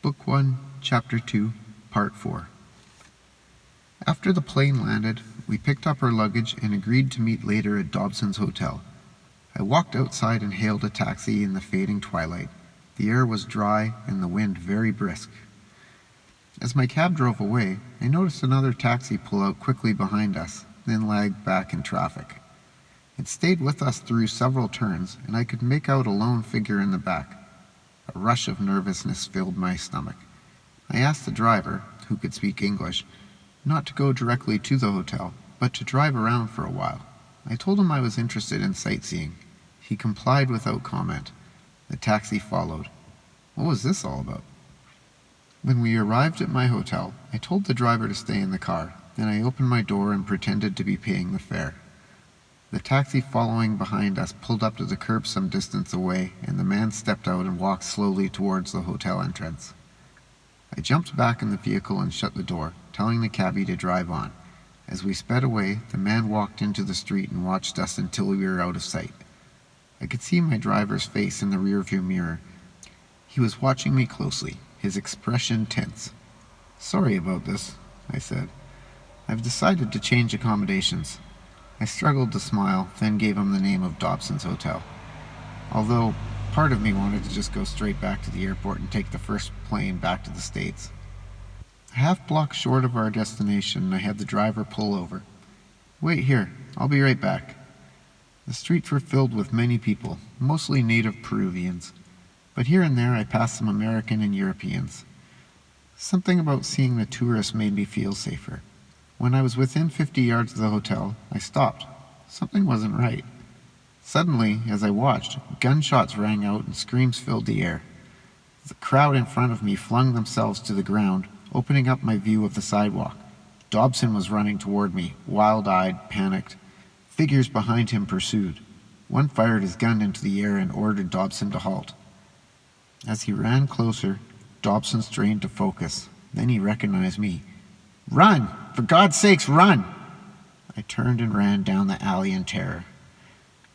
Book 1, Chapter 2, Part 4. After the plane landed, we picked up our luggage and agreed to meet later at Dobson's hotel. I walked outside and hailed a taxi in the fading twilight. The air was dry and the wind very brisk. As my cab drove away, I noticed another taxi pull out quickly behind us, then lag back in traffic. It stayed with us through several turns, and I could make out a lone figure in the back. A rush of nervousness filled my stomach. I asked the driver, who could speak English, not to go directly to the hotel, but to drive around for a while. I told him I was interested in sightseeing. He complied without comment. The taxi followed. What was this all about? When we arrived at my hotel, I told the driver to stay in the car. Then I opened my door and pretended to be paying the fare. The taxi following behind us pulled up to the curb some distance away, and the man stepped out and walked slowly towards the hotel entrance. I jumped back in the vehicle and shut the door, telling the cabbie to drive on. As we sped away, the man walked into the street and watched us until we were out of sight. I could see my driver's face in the rearview mirror. He was watching me closely, his expression tense. "Sorry about this," I said. "I've decided to change accommodations." I struggled to smile, then gave him the name of Dobson's Hotel. Although, part of me wanted to just go straight back to the airport and take the first plane back to the States. A half block short of our destination, I had the driver pull over. "Wait here, I'll be right back." The streets were filled with many people, mostly native Peruvians, but here and there I passed some American and Europeans. Something about seeing the tourists made me feel safer. When I was within 50 yards of the hotel, I stopped. Something wasn't right. Suddenly, as I watched, gunshots rang out and screams filled the air. The crowd in front of me flung themselves to the ground, opening up my view of the sidewalk. Dobson was running toward me, wild-eyed, panicked. Figures behind him pursued. One fired his gun into the air and ordered Dobson to halt. As he ran closer, Dobson strained to focus. Then he recognized me. "Run! For God's sakes, run!" I turned and ran down the alley in terror.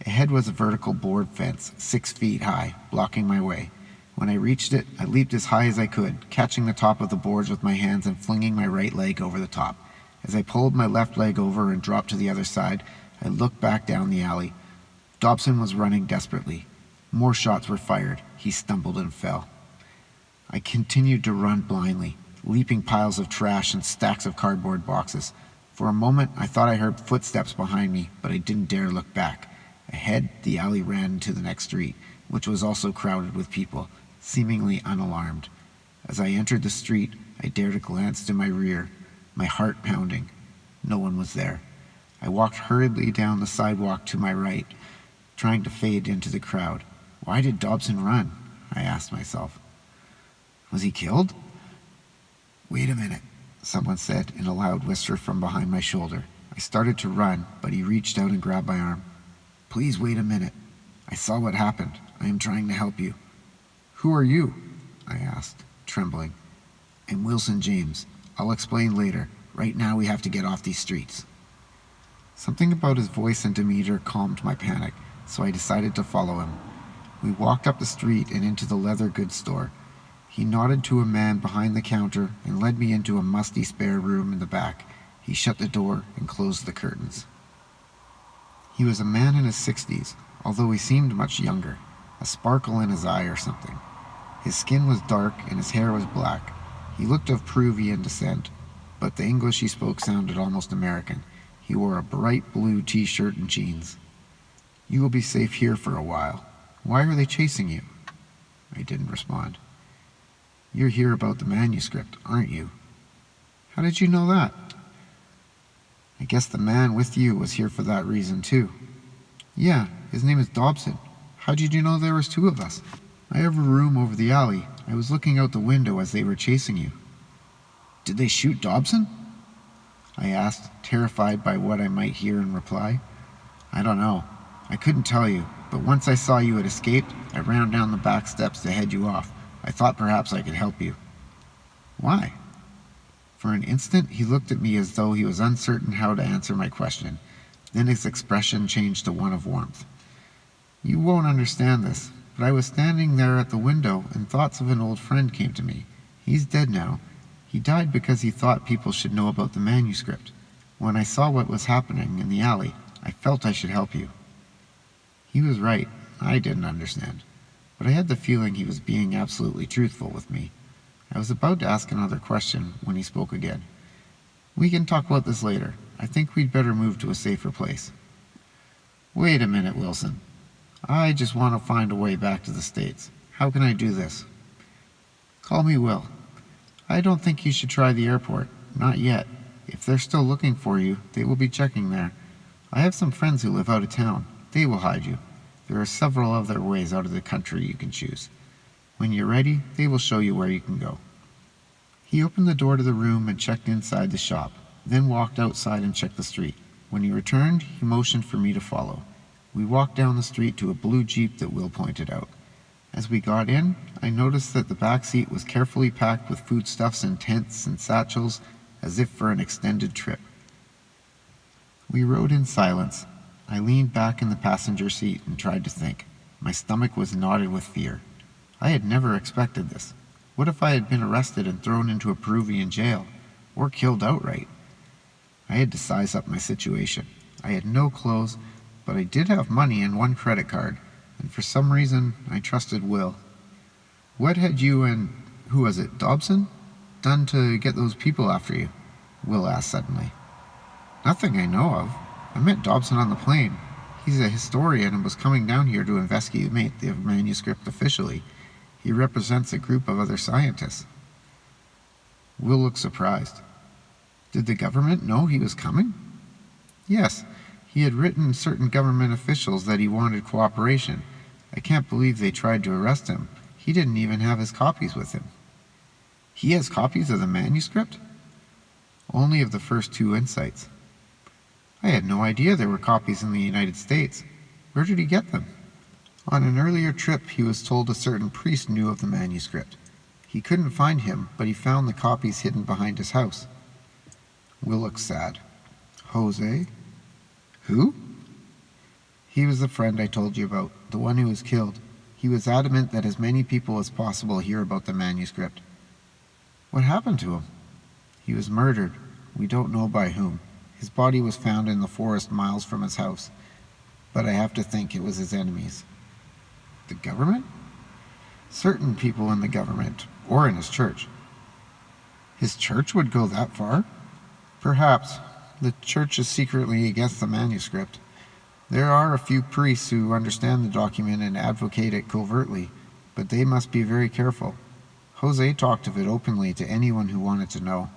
Ahead was a vertical board fence, 6 feet high, blocking my way. When I reached it, I leaped as high as I could, catching the top of the boards with my hands and flinging my right leg over the top. As I pulled my left leg over and dropped to the other side, I looked back down the alley. Dobson was running desperately. More shots were fired. He stumbled and fell. I continued to run blindly, leaping piles of trash and stacks of cardboard boxes. For a moment, I thought I heard footsteps behind me, but I didn't dare look back. Ahead, the alley ran into the next street, which was also crowded with people, seemingly unalarmed. As I entered the street, I dared to glance to my rear, my heart pounding. No one was there. I walked hurriedly down the sidewalk to my right, trying to fade into the crowd. Why did Dobson run? I asked myself. Was he killed? "Wait a minute," someone said in a loud whisper from behind my shoulder. I started to run, but he reached out and grabbed my arm. "Please wait a minute. I saw what happened. I am trying to help you." "Who are you?" I asked, trembling. "I'm Wilson James. I'll explain later. Right now we have to get off these streets." Something about his voice and demeanor calmed my panic, so I decided to follow him. We walked up the street and into the leather goods store. He nodded to a man behind the counter and led me into a musty spare room in the back. He shut the door and closed the curtains. He was a man in his 60s, although he seemed much younger, a sparkle in his eye or something. His skin was dark and his hair was black. He looked of Peruvian descent, but the English he spoke sounded almost American. He wore a bright blue t-shirt and jeans. "You will be safe here for a while. Why are they chasing you?" I didn't respond. "You're here about the manuscript, aren't you?" "How did you know that?" "I guess the man with you was here for that reason, too." "Yeah, his name is Dobson. How did you know there was 2 of us?" "I have a room over the alley. I was looking out the window as they were chasing you." "Did they shoot Dobson?" I asked, terrified by what I might hear in reply. "I don't know. I couldn't tell you, but once I saw you had escaped, I ran down the back steps to head you off. I thought perhaps I could help you." "Why?" For an instant, he looked at me as though he was uncertain how to answer my question. Then his expression changed to one of warmth. "You won't understand this, but I was standing there at the window and thoughts of an old friend came to me. He's dead now. He died because he thought people should know about the manuscript. When I saw what was happening in the alley, I felt I should help you." He was right. I didn't understand. But I had the feeling he was being absolutely truthful with me. I was about to ask another question when he spoke again. "We can talk about this later. I think we'd better move to a safer place." "Wait a minute, Wilson. I just want to find a way back to the States. How can I do this?" "Call me Will. I don't think you should try the airport. Not yet. If they're still looking for you, they will be checking there. I have some friends who live out of town. They will hide you. There are several other ways out of the country you can choose. When you're ready, they will show you where you can go." He opened the door to the room and checked inside the shop, then walked outside and checked the street. When he returned, he motioned for me to follow. We walked down the street to a blue Jeep that Will pointed out. As we got in, I noticed that the back seat was carefully packed with foodstuffs in tents and satchels, as if for an extended trip. We rode in silence. I leaned back in the passenger seat and tried to think. My stomach was knotted with fear. I had never expected this. What if I had been arrested and thrown into a Peruvian jail, or killed outright? I had to size up my situation. I had no clothes, but I did have money and one credit card, and for some reason I trusted Will. "What had you and, who was it, Dobson, done to get those people after you?" Will asked suddenly. "Nothing I know of. I met Dobson on the plane. He's a historian and was coming down here to investigate the manuscript officially. He represents a group of other scientists." Will looked surprised. "Did the government know he was coming?" "Yes. He had written certain government officials that he wanted cooperation. I can't believe they tried to arrest him. He didn't even have his copies with him." "He has copies of the manuscript?" "Only of the first 2 insights." "I had no idea there were copies in the United States. Where did he get them?" "On an earlier trip he was told a certain priest knew of the manuscript. He couldn't find him, but he found the copies hidden behind his house." Will looked sad. "Jose? Who?" "He was the friend I told you about, the one who was killed. He was adamant that as many people as possible hear about the manuscript." "What happened to him?" "He was murdered. We don't know by whom. His body was found in the forest miles from his house, but I have to think it was his enemies." "The government?" "Certain people in the government, or in his church." "His church would go that far?" "Perhaps. The church is secretly against the manuscript. There are a few priests who understand the document and advocate it covertly, but they must be very careful. Jose talked of it openly to anyone who wanted to know.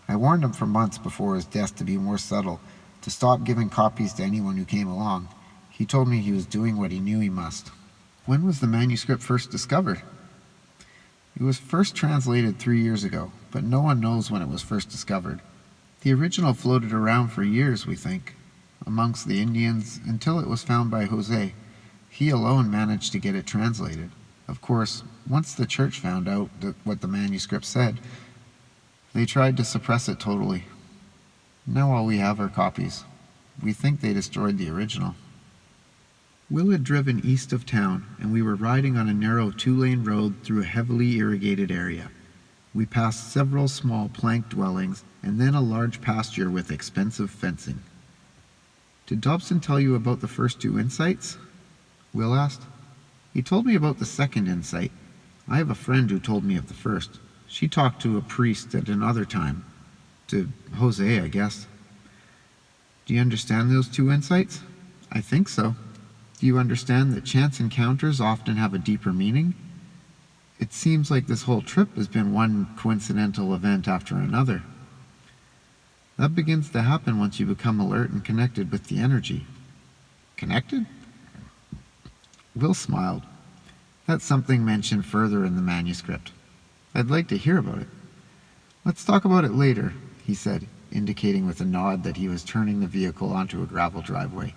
I warned him for months before his death to be more subtle, to stop giving copies to anyone who came along. He told me he was doing what he knew he must." "When was the manuscript first discovered?" "It was first translated 3 years ago, but no one knows when it was first discovered. The original floated around for years, we think, amongst the Indians, until it was found by Jose. He alone managed to get it translated. Of course, once the church found out what the manuscript said, they tried to suppress it totally. Now all we have are copies. We think they destroyed the original." Will had driven east of town, and we were riding on a narrow 2-lane road through a heavily irrigated area. We passed several small plank dwellings, and then a large pasture with expensive fencing. "Did Dobson tell you about the first 2 insights?" Will asked. "He told me about the second insight. I have a friend who told me of the first. She talked to a priest at another time. To Jose, I guess." "Do you understand those 2 insights?" "I think so." "Do you understand that chance encounters often have a deeper meaning? It seems like this whole trip has been one coincidental event after another." "That begins to happen once you become alert and connected with the energy." "Connected?" Will smiled. "That's something mentioned further in the manuscript. I'd like to hear about it." "Let's talk about it later," he said, indicating with a nod that he was turning the vehicle onto a gravel driveway.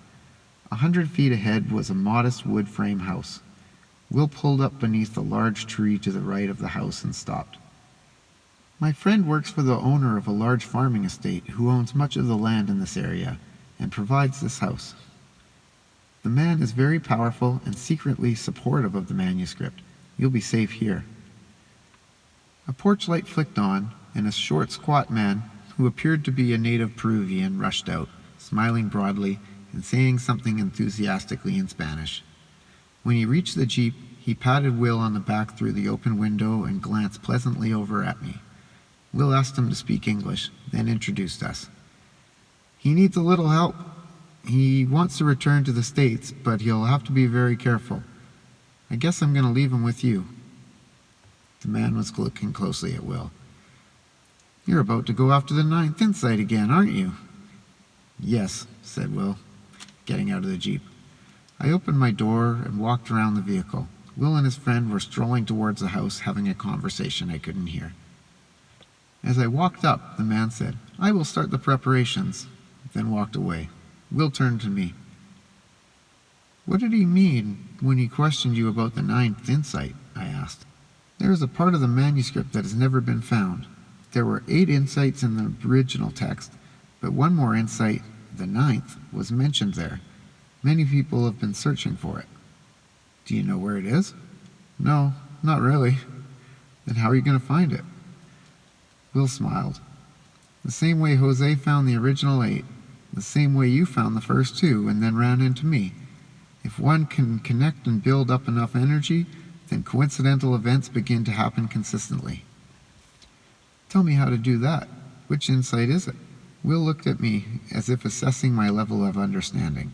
100 feet ahead was a modest wood frame house. Will pulled up beneath a large tree to the right of the house and stopped. "My friend works for the owner of a large farming estate who owns much of the land in this area and provides this house. The man is very powerful and secretly supportive of the manuscript. You'll be safe here." A porch light flicked on, and a short, squat man, who appeared to be a native Peruvian, rushed out, smiling broadly and saying something enthusiastically in Spanish. When he reached the jeep, he patted Will on the back through the open window and glanced pleasantly over at me. Will asked him to speak English, then introduced us. He needs a little help. He wants to return to the States, but he'll have to be very careful. I guess I'm going to leave him with you. The man was looking closely at Will. You're about to go after the 9th Insight again, aren't you? Yes, said Will, getting out of the jeep. I opened my door and walked around the vehicle. Will and his friend were strolling towards the house, having a conversation I couldn't hear. As I walked up, the man said, I will start the preparations, then walked away. Will turned to me. What did he mean when he questioned you about the 9th Insight? I asked. There is a part of the manuscript that has never been found. There were 8 insights in the original text, but one more insight, the 9th, was mentioned there. Many people have been searching for it. Do you know where it is? No, not really. Then how are you going to find it? Will smiled. The same way Jose found the original 8, the same way you found the first 2 and then ran into me. If one can connect and build up enough energy, then coincidental events begin to happen consistently. Tell me how to do that. Which insight is it? Will looked at me as if assessing my level of understanding.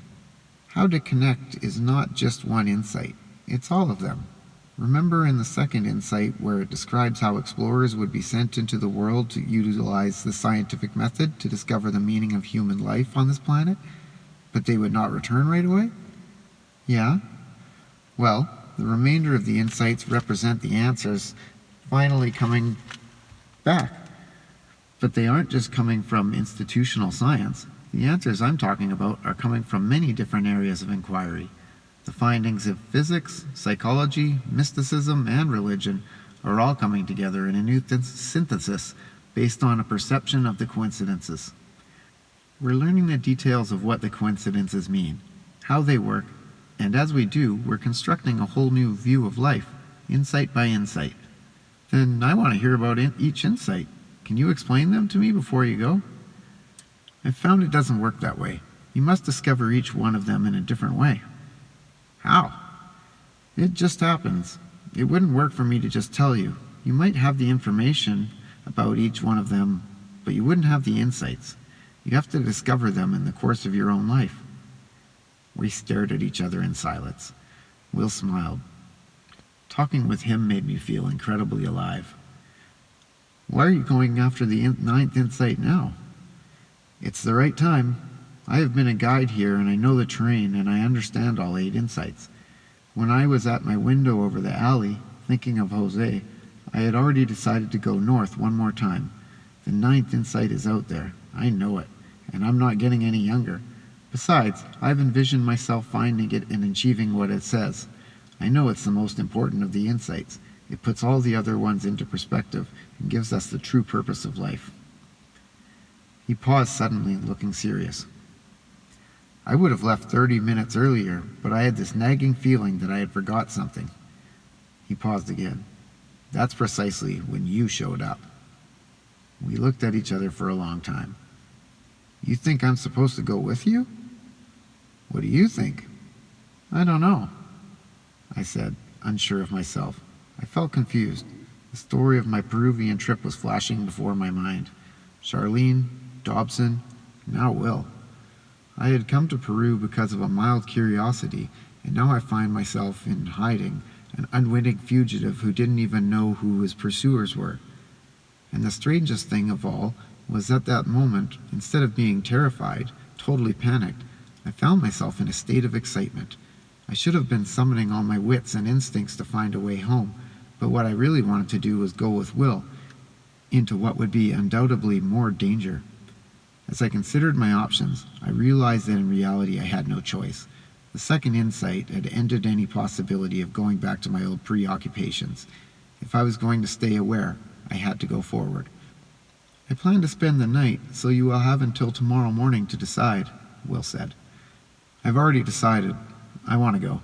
How to connect is not just one insight. It's all of them. Remember in the second insight where it describes how explorers would be sent into the world to utilize the scientific method to discover the meaning of human life on this planet, but they would not return right away? Yeah? Well, the remainder of the insights represent the answers finally coming back. But they aren't just coming from institutional science. The answers I'm talking about are coming from many different areas of inquiry. The findings of physics, psychology, mysticism, and religion are all coming together in a new synthesis based on a perception of the coincidences. We're learning the details of what the coincidences mean, how they work, and as we do, we're constructing a whole new view of life, insight by insight. Then I want to hear about each insight. Can you explain them to me before you go? I've found it doesn't work that way. You must discover each one of them in a different way. How? It just happens. It wouldn't work for me to just tell you. You might have the information about each one of them, but you wouldn't have the insights. You have to discover them in the course of your own life. We stared at each other in silence. Will smiled. Talking with him made me feel incredibly alive. Why are you going after the 9th Insight now? It's the right time. I have been a guide here, and I know the terrain, and I understand all 8 insights. When I was at my window over the alley, thinking of Jose, I had already decided to go north one more time. The 9th Insight is out there. I know it, and I'm not getting any younger. Besides, I've envisioned myself finding it and achieving what it says. I know it's the most important of the insights. It puts all the other ones into perspective and gives us the true purpose of life. He paused suddenly, looking serious. I would have left 30 minutes earlier, but I had this nagging feeling that I had forgot something. He paused again. That's precisely when you showed up. We looked at each other for a long time. You think I'm supposed to go with you? What do you think? I don't know, I said, unsure of myself. I felt confused. The story of my Peruvian trip was flashing before my mind. Charlene, Dobson, now Will. I had come to Peru because of a mild curiosity, and now I find myself in hiding, an unwitting fugitive who didn't even know who his pursuers were. And the strangest thing of all was at that moment, instead of being terrified, totally panicked, I found myself in a state of excitement. I should have been summoning all my wits and instincts to find a way home, but what I really wanted to do was go with Will into what would be undoubtedly more danger. As I considered my options, I realized that in reality I had no choice. The second insight had ended any possibility of going back to my old preoccupations. If I was going to stay aware, I had to go forward. I plan to spend the night, so you will have until tomorrow morning to decide, Will said. I've already decided. I want to go.